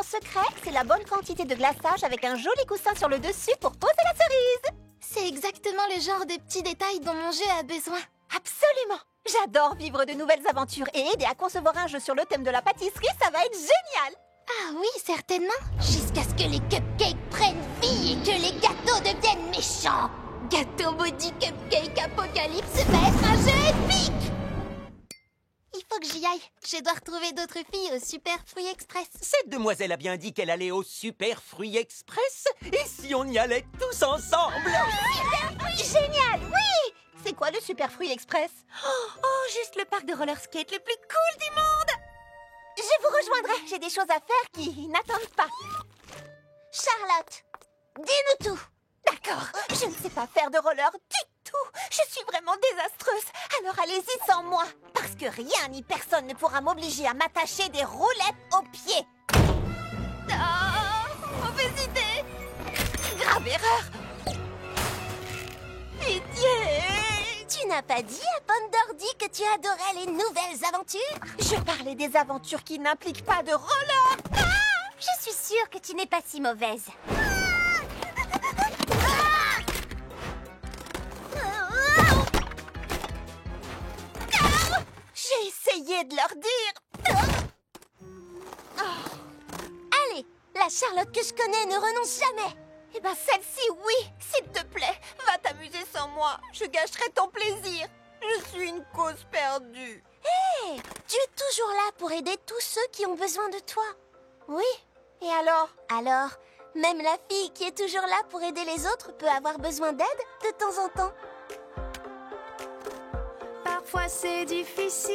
secret, c'est la bonne quantité de glaçage avec un joli coussin sur le dessus pour poser la cerise. C'est exactement le genre de petits détails dont mon jeu a besoin. Absolument. J'adore vivre de nouvelles aventures et aider à concevoir un jeu sur le thème de la pâtisserie, ça va être génial. Ah oui, certainement. Jusqu'à ce que les cupcakes prennent vie et que les gâteaux deviennent méchants. Gâteau Body Cupcake Apocalypse va être un jeu épique. Il faut que j'y aille. Je dois retrouver d'autres filles au Super Fruit Express. Cette demoiselle a bien dit qu'elle allait au Super Fruit Express. Et si on y allait tous ensemble? Génial, oui. C'est quoi le Super Fruit Express? Oh, juste le parc de roller skate le plus cool du monde. Je vous rejoindrai, j'ai des choses à faire qui n'attendent pas. Charlotte, dis-nous tout. D'accord, je ne sais pas faire de roller du tout. Je suis vraiment désastreuse, alors allez-y sans moi. Parce que rien ni personne ne pourra m'obliger à m'attacher des roulettes aux pieds. Oh, mauvaise idée. Grave erreur. Pitié. Tu n'as pas dit à Pandordi que tu adorais les nouvelles aventures? Je parlais des aventures qui n'impliquent pas de roller. Je suis sûre que tu n'es pas si mauvaise. J'ai essayé de leur dire. Allez, la Charlotte que je connais ne renonce jamais. Eh ben celle-ci, oui. S'il te plaît, va t'amuser sans moi. Je gâcherai ton plaisir. Je suis une cause perdue. Hé, tu es toujours là pour aider tous ceux qui ont besoin de toi. Oui, et alors? Alors, même la fille qui est toujours là pour aider les autres peut avoir besoin d'aide de temps en temps. Parfois c'est difficile,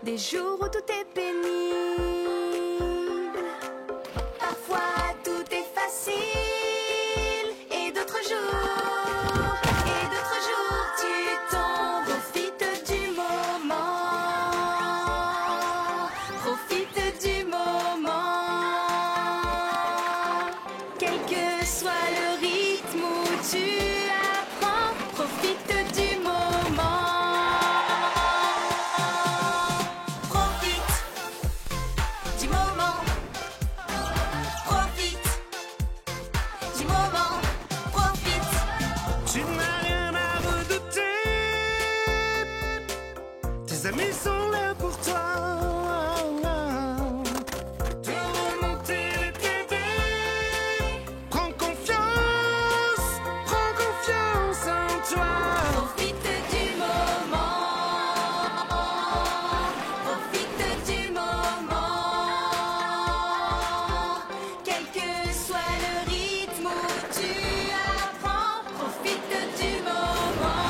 des jours où tout est pénible. Parfois tout est facile, et d'autres jours tu tombes. Profite du moment, profite du moment. Quel que soit le rythme où tu apprends, profite du moment. Profite du moment. Profite du moment. Profite. Tu n'as rien à redouter. Tes amis sont là pour toi. De remonter le TV. Prends confiance en toi. Profite du moment. Profite du moment. Quel que soit le rythme où tu apprends, profite du moment.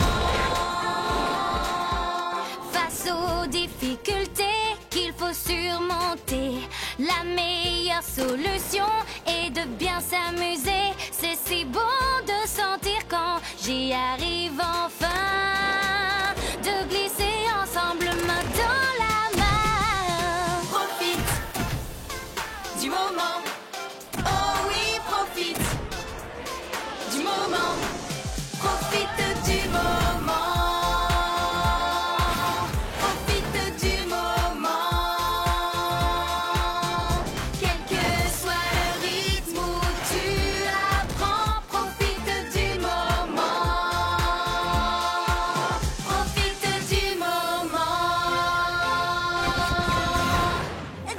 Face aux difficultés qu'il faut surmonter, la meilleure solution est de bien s'amuser. C'est si bon de sentir quand j'y arrive enfin, de glisser ensemble main dans la main. Profite du moment. Oh oui, profite du moment. Profite du moment. Profite du moment. Quel que soit le rythme où tu apprends, profite du moment. Profite du moment.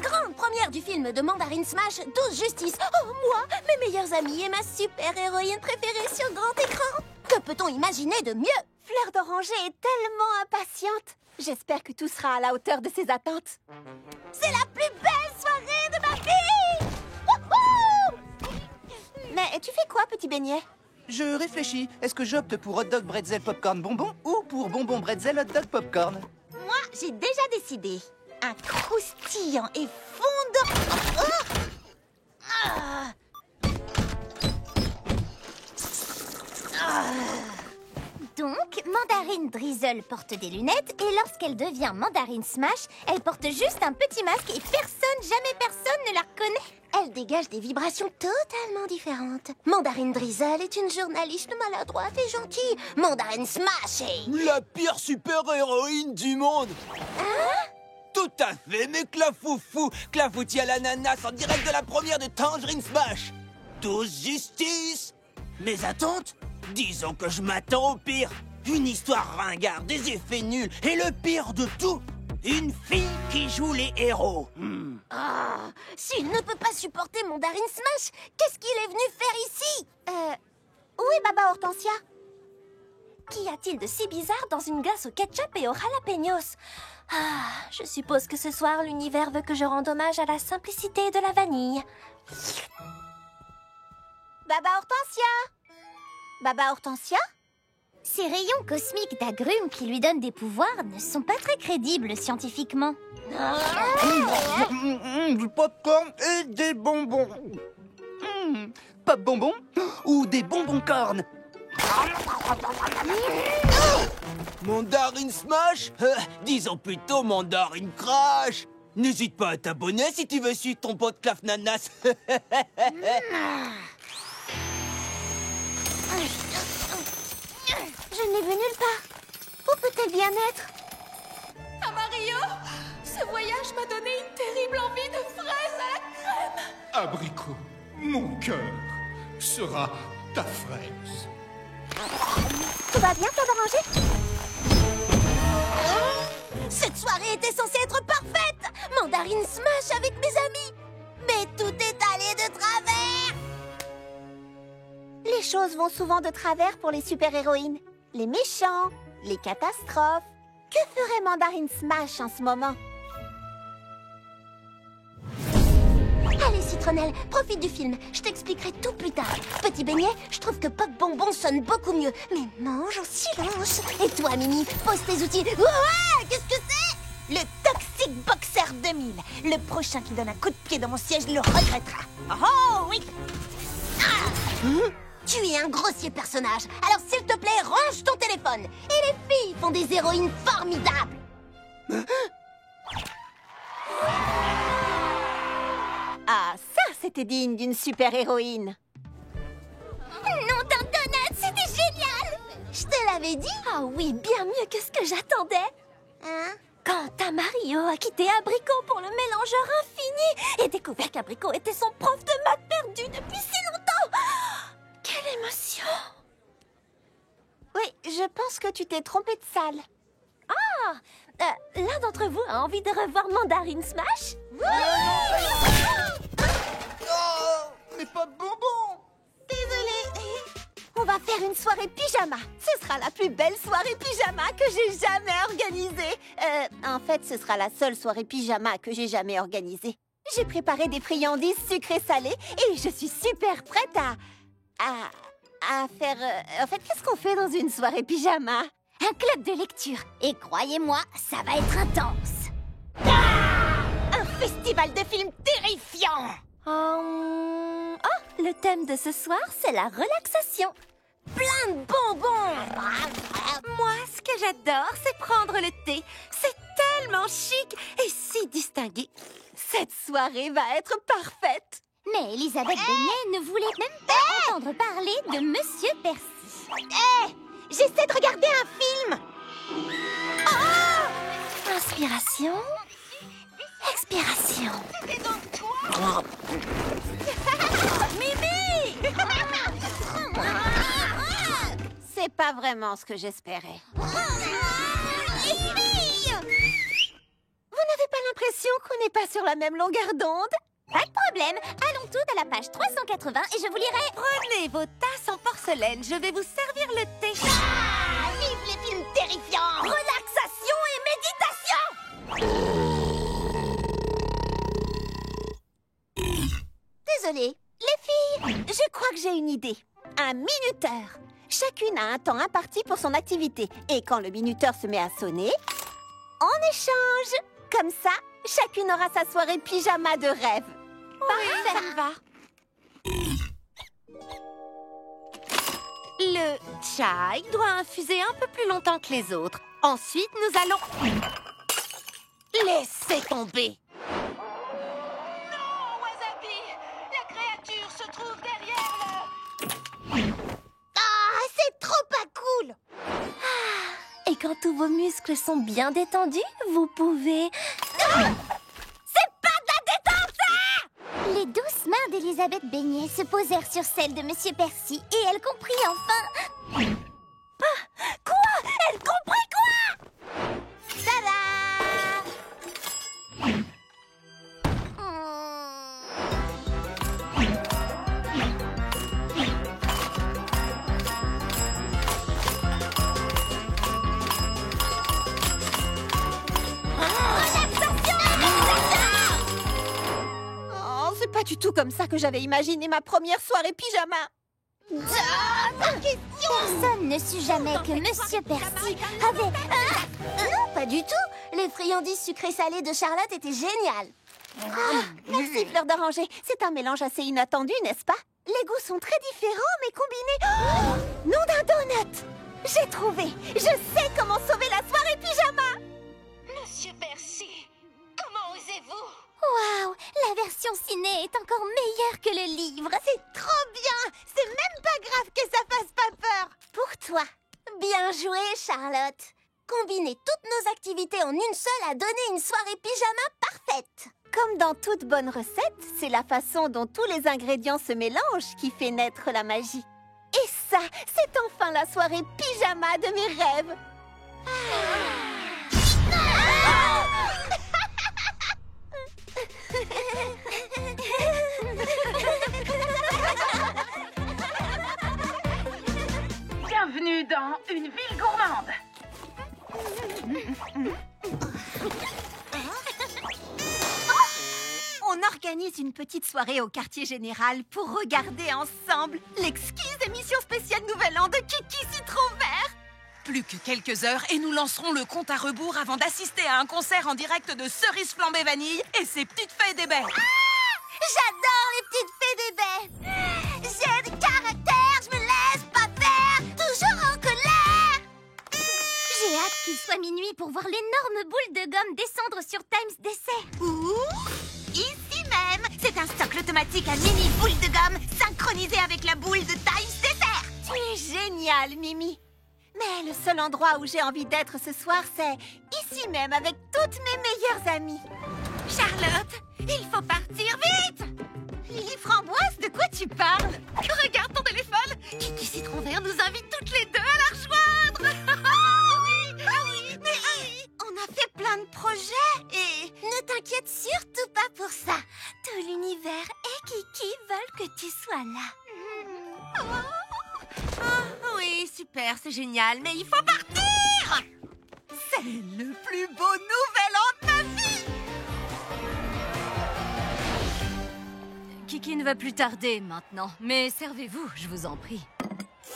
Grande première du film de Mandarin Smash, 12 Justice. Oh, moi, mes meilleurs amis et ma super-héroïne préférée sur grand écran. Que peut-on imaginer de mieux? Fleur d'Oranger est tellement impatiente. J'espère que tout sera à la hauteur de ses attentes. C'est la plus belle soirée de ma vie! Wouhou! Mais tu fais quoi, petit beignet? Je réfléchis. Est-ce que j'opte pour hot dog bretzel popcorn bonbon ou pour bonbon bretzel hot dog popcorn? Moi, j'ai déjà décidé. Un croustillant et fondant. Donc, Mandarine Drizzle porte des lunettes et lorsqu'elle devient Mandarine Smash, elle porte juste un petit masque et jamais personne ne la reconnaît. Elle dégage des vibrations totalement différentes. Mandarine Drizzle est une journaliste maladroite et gentille. Mandarine Smash est... La pire super-héroïne du monde. Tout à fait, mais Clafoufou, Clafoutis à l'ananas en direct de la première de Tangerine Smash. Tous justice. Mes attentes? Disons que je m'attends au pire. Une histoire ringarde, des effets nuls, et le pire de tout, une fille qui joue les héros. Ah, s'il ne peut pas supporter Mandarin Smash, qu'est-ce qu'il est venu faire ici? Où est Baba Hortensia? Qu'y a-t-il de si bizarre dans une glace au ketchup et aux jalapenos? Ah, je suppose que ce soir, l'univers veut que je rende hommage à la simplicité de la vanille. Baba Hortensia? Baba Hortensia? Ces rayons cosmiques d'agrumes qui lui donnent des pouvoirs ne sont pas très crédibles scientifiquement. Du popcorn et des bonbons. Pop bonbons ou des bonbons cornes? Mandarin Smash? Disons plutôt Mandarin Crash. N'hésite pas à t'abonner si tu veux suivre ton pote Claf Nanas. Je n'ai vu nulle part. Où peut-elle bien être? Ah, Mario, ce voyage m'a donné une terrible envie de fraises à la crème. Abricot, mon cœur sera ta fraise. Tout va bien, Flamme Orangée? Cette soirée était censée être parfaite! Mandarin Smash avec mes amis! Mais tout est allé de travers! Les choses vont souvent de travers pour les super-héroïnes. Les méchants, les catastrophes. Que ferait Mandarin Smash en ce moment? Allez, Citronnelle, profite du film. Je t'expliquerai tout plus tard. Petit beignet, je trouve que Pop Bonbon sonne beaucoup mieux. Mais mange en silence. Et toi, Mimi, pose tes outils. Ouais, qu'est-ce que c'est? Le Toxic Boxer 2000. Le prochain qui donne un coup de pied dans mon siège le regrettera. Oh oui! Tu es un grossier personnage. Alors, s'il te plaît, range ton téléphone. Et les filles font des héroïnes formidables. Ah, ça, c'était digne d'une super-héroïne. Nom d'un donut, c'était génial! Je te l'avais dit? Ah oui, bien mieux que ce que j'attendais. Hein? Quant à Mario a quitté Abricot pour le mélangeur infini et découvert qu'Abricot était son prof de maths perdu depuis si longtemps. Quelle émotion! Oui, je pense que tu t'es trompé de salle. L'un d'entre vous a envie de revoir Mandarin Smash? Mais Pop bonbons! Désolée. On va faire une soirée pyjama. Ce sera la plus belle soirée pyjama que j'ai jamais organisée. En fait, ce sera la seule soirée pyjama que j'ai jamais organisée. J'ai préparé des friandises sucrées salées et je suis super prête à faire... En fait, qu'est-ce qu'on fait dans une soirée pyjama? Un club de lecture. Et croyez-moi, ça va être intense. Un festival de films terrifiants. Oh, le thème de ce soir, c'est la relaxation. Plein de bonbons. Moi, ce que j'adore, c'est prendre le thé. C'est tellement chic et si distingué. Cette soirée va être parfaite. Mais Elisabeth Beignet ne voulait même pas entendre parler de Monsieur Percy. J'essaie de regarder un film. Inspiration. Expiration. Mimi! C'est pas vraiment ce que j'espérais. Les filles! Vous n'avez pas l'impression qu'on n'est pas sur la même longueur d'onde? Pas de problème. Allons toutes à la page 380 et je vous lirai... Prenez vos tasses en porcelaine, je vais vous servir le thé. Vive les films terrifiants! Relaxation et méditation! Désolée. Les filles, je crois que j'ai une idée. Un minuteur. Chacune a un temps imparti pour son activité. Et quand le minuteur se met à sonner, on échange. Comme ça, chacune aura sa soirée pyjama de rêve. Parfait. Ça me va. Le chai doit infuser un peu plus longtemps que les autres. Ensuite, nous allons... Laissez tomber. Non, Wasabi, la créature se trouve derrière le... Ah, c'est trop pas cool! Et quand tous vos muscles sont bien détendus, vous pouvez... C'est pas de la détente, ça! Les douces mains d'Elisabeth Beignet se posèrent sur celles de Monsieur Percy et elle comprit enfin... Quoi? Elle comprit quoi? Tada! Oh, c'est pas du tout comme ça que j'avais imaginé ma première soirée pyjama. Personne ne sut jamais que Monsieur Percy avait... Non, pas du tout. Les friandises sucrées-salées de Charlotte étaient géniales. Merci, Fleur d'Oranger. C'est un mélange assez inattendu, n'est-ce pas? Les goûts sont très différents, mais combinés... Oh, nom d'un donut! J'ai trouvé! Je sais comment sauver la soirée pyjama! Monsieur Percy, comment osez-vous? Waouh, la version ciné est encore meilleure que le livre. C'est trop bien. C'est même pas grave que ça fasse pas peur. Pour toi. Bien joué, Charlotte. Combiner toutes nos activités en une seule a donné une soirée pyjama parfaite. Comme dans toute bonne recette, c'est la façon dont tous les ingrédients se mélangent qui fait naître la magie. Et ça, c'est enfin la soirée pyjama de mes rêves. Bienvenue dans une ville gourmande. On organise une petite soirée au quartier général pour regarder ensemble l'exquise émission spéciale Nouvel An de Kiki Citron Vert. Plus que quelques heures et nous lancerons le compte à rebours avant d'assister à un concert en direct de Cerise Flambée Vanille et ses petites fées d'ébène. J'adore les petites fées des baies. J'ai du caractère, je me laisse pas faire, toujours en colère. J'ai hâte qu'il soit minuit pour voir l'énorme boule de gomme descendre sur Times d'essai. Ici même, c'est un stock automatique à mini boule de gomme synchronisé avec la boule de Times Dessert. Tu es génial, Mimi. Mais le seul endroit où j'ai envie d'être ce soir, c'est ici même avec toutes mes meilleures amies. Charlotte, il faut partir vite! Lily Framboise, de quoi tu parles? Regarde ton téléphone! Kiki Citron Vert nous invite toutes les deux à la rejoindre! Mais on a fait plein de projets et... Ne t'inquiète surtout pas pour ça. Tout l'univers et Kiki veulent que tu sois là. Oui, super, c'est génial, mais il faut partir! C'est le plus beau nouvel an de ma vie! Kiki ne va plus tarder maintenant, mais servez-vous, je vous en prie.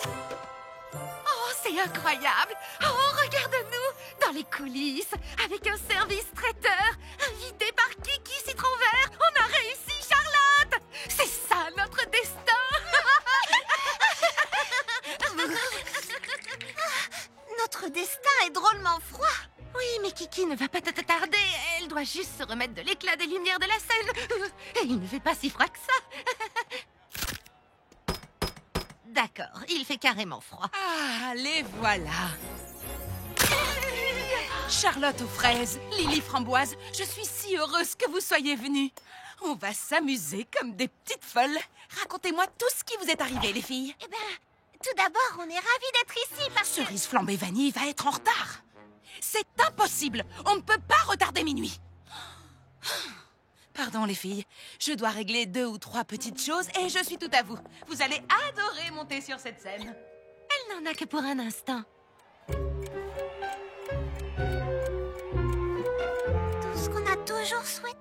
Oh, c'est incroyable! Oh, regarde-nous! Dans les coulisses, avec un service traiteur, invité par Kiki Citron Vert, on a réussi, Charlotte! C'est ça, notre destin! Notre destin est drôlement froid. Oui, mais Kiki ne va pas tarder. Elle doit juste se remettre de l'éclat des lumières de la scène. Et il ne fait pas si froid que ça. D'accord, il fait carrément froid. Ah, les voilà. Charlotte aux fraises, Lily Framboise, je suis si heureuse que vous soyez venus. On va s'amuser comme des petites folles. Racontez-moi tout ce qui vous est arrivé, les filles. Eh ben, tout d'abord, on est ravis d'être ici parce que... Cerise Flambée Vanille va être en retard. C'est impossible. On ne peut pas retarder minuit. Pardon, les filles. Je dois régler 2 ou 3 petites choses et je suis tout à vous. Vous allez adorer monter sur cette scène. Elle n'en a que pour un instant. Tout ce qu'on a toujours souhaité.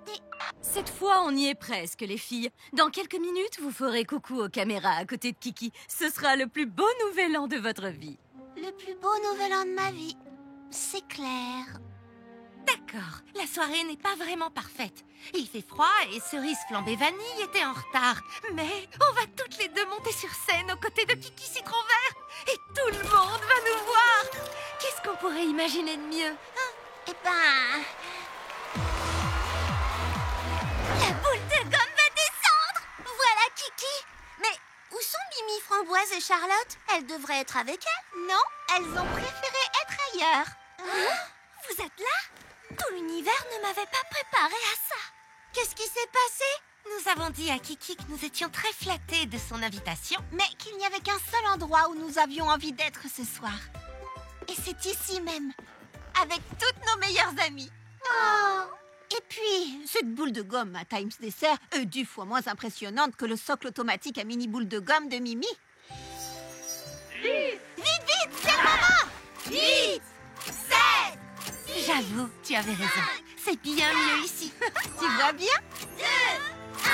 Cette fois, on y est presque, les filles. Dans quelques minutes, vous ferez coucou aux caméras à côté de Kiki. Ce sera le plus beau nouvel an de votre vie. Le plus beau nouvel an de ma vie. C'est clair. D'accord, la soirée n'est pas vraiment parfaite. Il fait froid et Cerise Flambée Vanille était en retard. Mais on va toutes les deux monter sur scène aux côtés de Kiki Citron Vert. Et tout le monde va nous voir. Qu'est-ce qu'on pourrait imaginer de mieux? Eh ben... La boule de gomme va descendre. Voilà Kiki. Mais où sont Mimi, Framboise et Charlotte? Elles devraient être avec elle. Non, elles ont préféré être ailleurs. Vous êtes là? Tout l'univers ne m'avait pas préparé à ça. Qu'est-ce qui s'est passé? Nous avons dit à Kiki que nous étions très flattés de son invitation, mais qu'il n'y avait qu'un seul endroit où nous avions envie d'être ce soir. Et c'est ici même, avec toutes nos meilleures amies. Oh! Et puis, cette boule de gomme à Times Dessert est 10 fois moins impressionnante que le socle automatique à mini boule de gomme de Mimi. Vite, c'est le moment! 8, 7, j'avoue, tu avais raison. C'est bien mieux ici. Tu vois bien? 2, 1,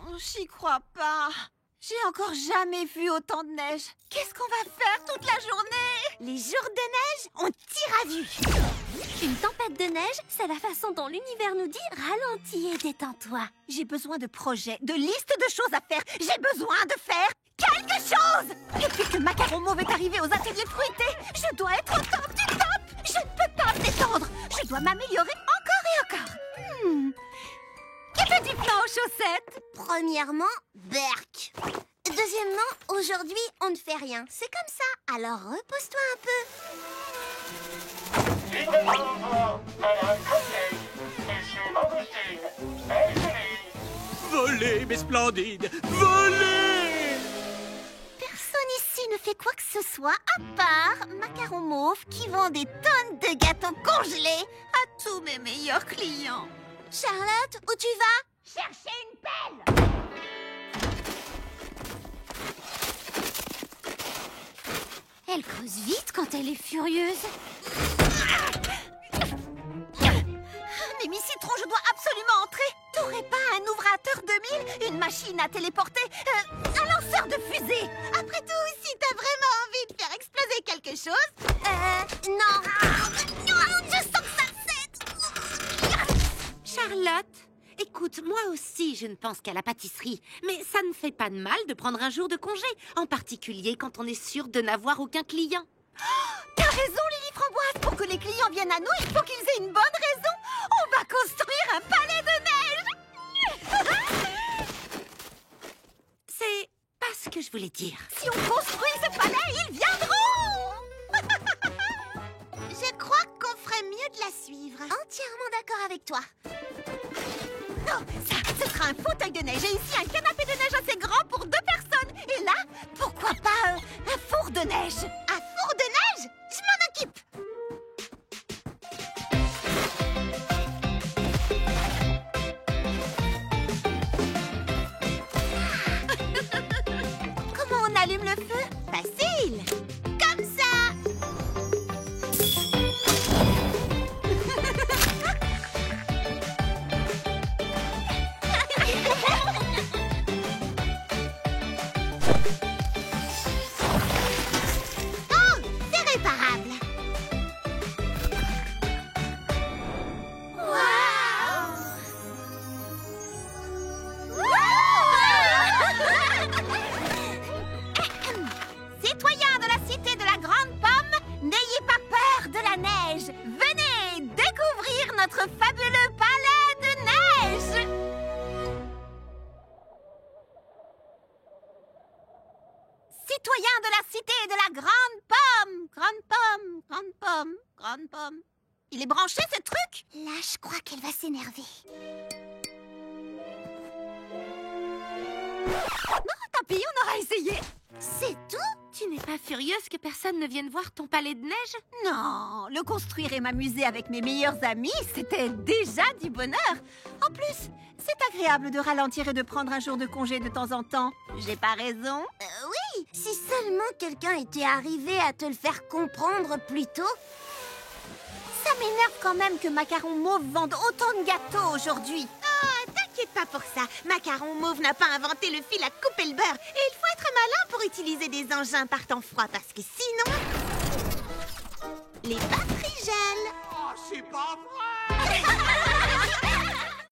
oh, j'y crois pas. J'ai encore jamais vu autant de neige. Qu'est-ce qu'on va faire toute la journée? Les jours de neige, on tire à vue. Une tempête de neige, c'est la façon dont l'univers nous dit ralentis et détends-toi. J'ai besoin de projets, de listes de choses à faire. J'ai besoin de faire quelque chose. Depuis que Macaron Mauve est arrivé aux ateliers fruités, je dois être au top du top. Je ne peux pas me détendre. Je dois m'améliorer encore et encore. Quel petit plan aux chaussettes? Premièrement, Berk. Deuxièmement, aujourd'hui, on ne fait rien. C'est comme ça, alors repose-toi un peu. Volez, mes splendides, volez! Personne ici ne fait quoi que ce soit à part Macaron Mauve qui vend des tonnes de gâteaux congelés à tous mes meilleurs clients. Charlotte, où tu vas? Chercher une pelle! Elle creuse vite quand elle est furieuse. Mimi Citron, je dois absolument entrer. T'aurais pas un ouvrateur 2000, une machine à téléporter, un lanceur de fusée? Après tout, si t'as vraiment envie de faire exploser quelque chose... Non. Je sens que ça cède. Charlotte, écoute, moi aussi je ne pense qu'à la pâtisserie, mais ça ne fait pas de mal de prendre un jour de congé, en particulier quand on est sûr de n'avoir aucun client. T'as raison, Lily Framboise. Pour que les clients viennent à nous, il faut qu'ils aient une bonne raison. On va construire un palais de neige. C'est pas ce que je voulais dire. Si on construit ce palais, ils viendront. Je crois qu'on ferait mieux de la suivre. Entièrement d'accord avec toi. Non, ça, ce sera un fauteuil de neige et ici un canapé de neige assez grand pour 2 personnes. Et là, pourquoi pas un four de neige? Un four de neige? Je m'en occupe. Comment on allume le feu? Facile. Comme ça. Oh, c'est réparable. Citoyens de la cité de la Grande Pomme, n'ayez pas peur de la neige. Venez découvrir notre fabuleux palais de neige. Citoyens de la cité de la Grande Pomme. Grande Pomme, Grande Pomme, Grande Pomme. Il est branché ce truc? Là, je crois qu'elle va s'énerver. Non, tant pis, on aura essayé. C'est tout? Tu n'es pas furieuse que personne ne vienne voir ton palais de neige? Non, le construire et m'amuser avec mes meilleurs amis, c'était déjà du bonheur. En plus, c'est agréable de ralentir et de prendre un jour de congé de temps en temps. J'ai pas raison? Oui, si seulement quelqu'un était arrivé à te le faire comprendre plus tôt. Ça m'énerve quand même que Macaron Mauve vende autant de gâteaux aujourd'hui. T'inquiète pas pour ça. Macaron Mauve n'a pas inventé le fil à couper le beurre. Et il faut être malin pour utiliser des engins par temps froid parce que sinon... les batteries gèlent. Oh, c'est pas vrai!